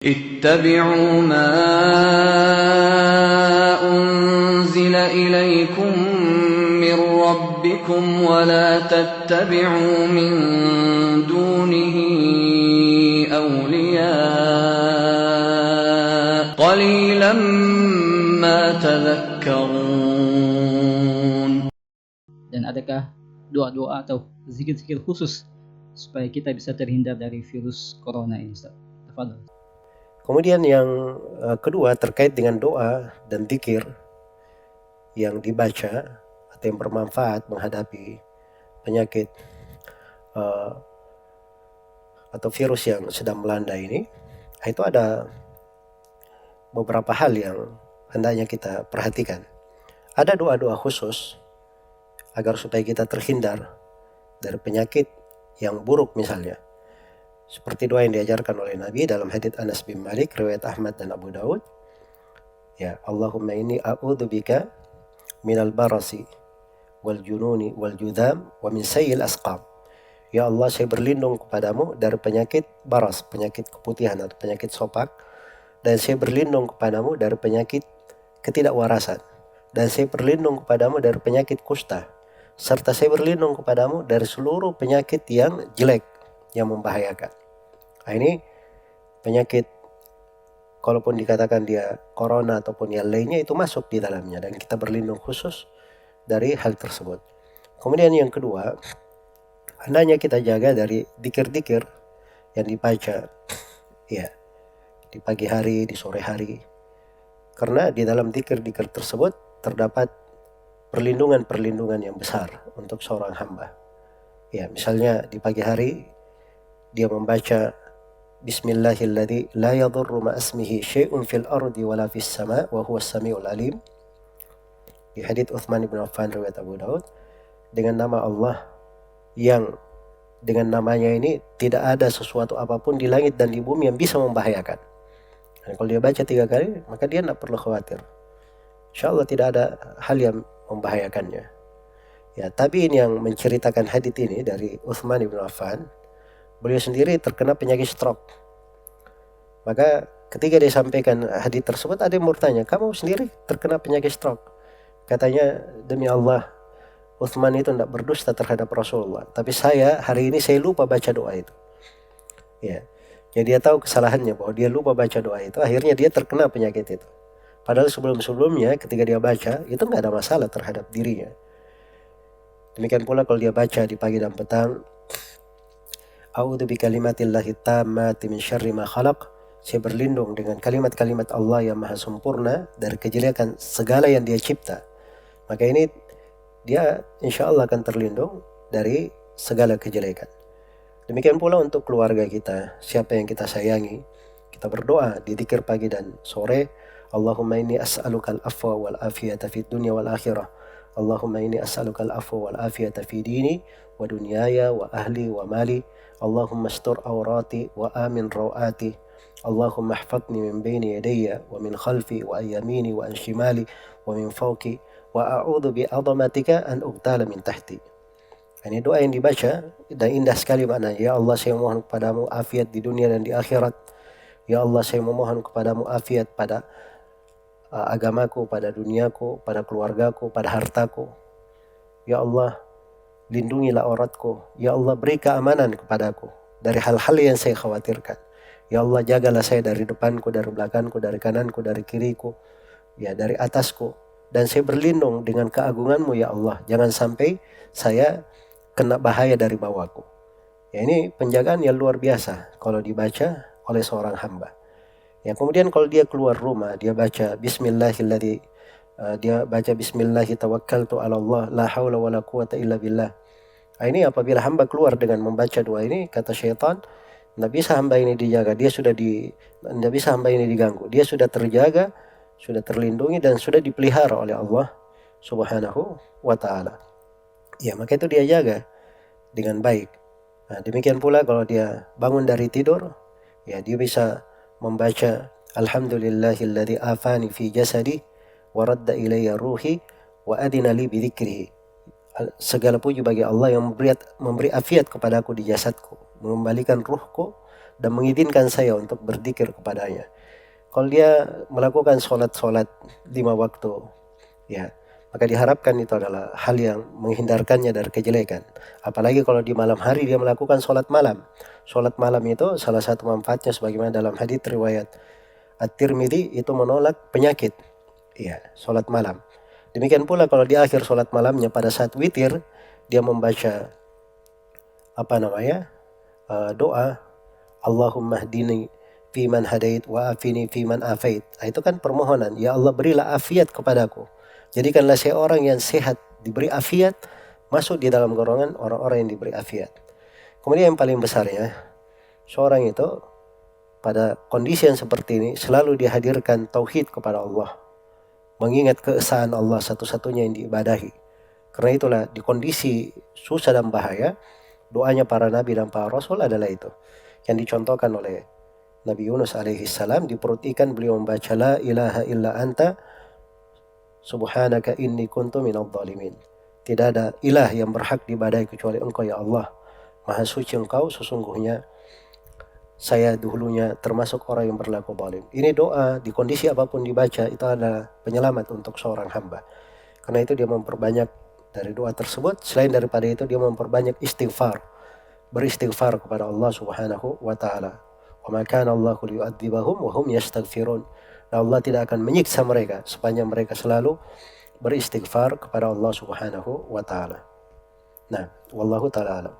اتبعوا ما أنزل إليكم من ربكم ولا تتبعوا من دونه أولياء قليلا ما تذكرون. Dan adakah doa-doa atau zikir-zikir khusus supaya kita bisa terhindar dari virus corona ini, Ustaz? Tafadhol. Kemudian yang kedua terkait dengan doa dan zikir yang dibaca atau yang bermanfaat menghadapi penyakit atau virus yang sedang melanda ini, itu ada beberapa hal yang hendaknya kita perhatikan. Ada doa-doa khusus agar supaya kita terhindar dari penyakit yang buruk misalnya. Seperti doa yang diajarkan oleh Nabi dalam hadits Anas bin Malik, riwayat Ahmad dan Abu Daud. Ya, Allahumma inni a'udzubika minal barasi wal jununi wal judam wa min sayyil asqam. Ya Allah, saya berlindung kepadamu dari penyakit baras, penyakit keputihan atau penyakit sopak, dan saya berlindung kepadamu dari penyakit ketidakwarasan, dan saya berlindung kepadamu dari penyakit kusta, serta saya berlindung kepadamu dari seluruh penyakit yang jelek, yang membahayakan. Nah, ini penyakit, kalaupun dikatakan dia corona ataupun yang lainnya, itu masuk di dalamnya, dan kita berlindung khusus dari hal tersebut. Kemudian yang kedua, hendaknya kita jaga dari dzikir-dzikir yang dibaca ya di pagi hari, di sore hari, karena di dalam dzikir-dzikir tersebut terdapat perlindungan-perlindungan yang besar untuk seorang hamba. Ya, misalnya di pagi hari dia membaca Bismillahilladzi la yadurru ma'asmihi syai'un fil ardi wala fis sama' wa huwas samiul alim. Di hadits Utsman bin Affan riwayat Abu Daud, dengan nama Allah yang dengan namanya ini tidak ada sesuatu apapun di langit dan di bumi yang bisa membahayakan. Dan kalau dia baca 3 kali, maka dia tidak perlu khawatir. Insyaallah tidak ada hal yang membahayakannya. Ya, tapi ini yang menceritakan hadits ini dari Utsman bin Affan. Beliau sendiri terkena penyakit stroke. Maka ketika dia sampaikan hadits tersebut, ada yang bertanya, kamu sendiri terkena penyakit stroke? Katanya, demi Allah, Utsman itu tidak berdusta terhadap Rasulullah. Tapi saya, hari ini saya lupa baca doa itu. Ya, jadi dia tahu kesalahannya bahwa dia lupa baca doa itu. Akhirnya dia terkena penyakit itu. Padahal sebelum-sebelumnya ketika dia baca, itu nggak ada masalah terhadap dirinya. Demikian pula kalau dia baca di pagi dan petang, A'udzu bikalimatillahi tammati min syarri ma khalaq. Saya berlindung dengan kalimat-kalimat Allah yang maha sempurna dari kejelekan segala yang dia cipta. Maka ini dia insya Allah akan terlindung dari segala kejelekan. Demikian pula untuk keluarga kita, siapa yang kita sayangi, kita berdoa di dzikir pagi dan sore. Allahumma inni as'alukal afwa wal afiyata fid dunya wal akhirah. Allahumma inni as'alukal afwa wal afiyata fi dini wa dunyaya wa ahli wa mali. Allahumma astur awrati wa amin rawati. Allahumma ihfadni min bayni yadayya wa min khalfi wa an yamini wa an shimali wa min fawqi wa a'udzu bi 'azamatika an ubtala min tahti. Ini doa yang dibaca dan indah sekali maknanya. Ya Allah, saya mohon kepadamu afiat di dunia dan di akhirat. Ya Allah, saya memohon kepadamu afiat pada agamaku, pada duniaku, pada keluargaku, pada hartaku. Ya Allah, lindungilah auratku. Ya Allah, beri keamanan kepadaku dari hal-hal yang saya khawatirkan. Ya Allah, jagalah saya dari depanku, dari belakangku, dari kananku, dari kiriku, ya dari atasku. Dan saya berlindung dengan keagunganmu ya Allah. Jangan sampai saya kena bahaya dari bawahku. Ya, ini penjagaan yang luar biasa kalau dibaca oleh seorang hamba. Ya, kemudian kalau dia keluar rumah, dia baca Bismillahilladzi, dia baca Bismillahi tawakkaltu ala Allah la haula wala quwata illa billah. Ini apabila hamba keluar dengan membaca doa ini, kata syaitan, tidak bisa hamba ini dijaga, tidak bisa hamba ini diganggu. Dia sudah terjaga, sudah terlindungi dan sudah dipelihara oleh Allah Subhanahu wa taala. Ya, maka itu dia jaga dengan baik. Nah, demikian pula kalau dia bangun dari tidur, ya dia bisa membaca Alhamdulillahilladzi afani fi jasadi wa radda ilayya ruhi wa adina li bi dzikrihi. Segala puji bagi Allah yang memberi afiat kepadaku di jasadku, mengembalikan ruhku dan mengizinkan saya untuk berzikir kepadanya. Kalau dia melakukan sholat 5 waktu, ya, maka diharapkan itu adalah hal yang menghindarkannya dari kejelekan. Apalagi kalau di malam hari dia melakukan sholat malam. Sholat malam itu salah satu manfaatnya sebagaimana dalam hadits riwayat At-Tirmidzi itu menolak penyakit. Ya, sholat malam. Demikian pula kalau di akhir sholat malamnya pada saat witir dia membaca doa Allahumma hdini fiman hadait wa afini fiman afait. Itu kan permohonan, ya Allah berilah afiat kepadaku. Jadikanlah saya orang yang sehat, diberi afiat, masuk di dalam golongan orang-orang yang diberi afiat. Kemudian yang paling besarnya, seorang itu pada kondisi yang seperti ini selalu dihadirkan tauhid kepada Allah. Mengingat keesaan Allah satu-satunya yang diibadahi. Karena itulah di kondisi susah dan bahaya, doanya para nabi dan para rasul adalah itu. Yang dicontohkan oleh Nabi Yunus alaihi salam, di perut ikan beliau membaca la ilaha illa anta subhanaka inni kuntu minadh dhalimin. Tidak ada ilah yang berhak diibadahi kecuali Engkau ya Allah. Maha suci Engkau, sesungguhnya saya dahulunya termasuk orang yang berlaku zalim. Ini doa di kondisi apapun dibaca itu adalah penyelamat untuk seorang hamba. Karena itu dia memperbanyak dari doa tersebut. Selain daripada itu dia memperbanyak istighfar. Beristighfar kepada Allah Subhanahu wa taala. Wa ma kana Allahu liyu'adzibahum wa hum yastaghfirun. Dan Allah tidak akan menyiksa mereka sepanjang mereka selalu beristighfar kepada Allah Subhanahu wa taala. Nah, wallahu taala alam.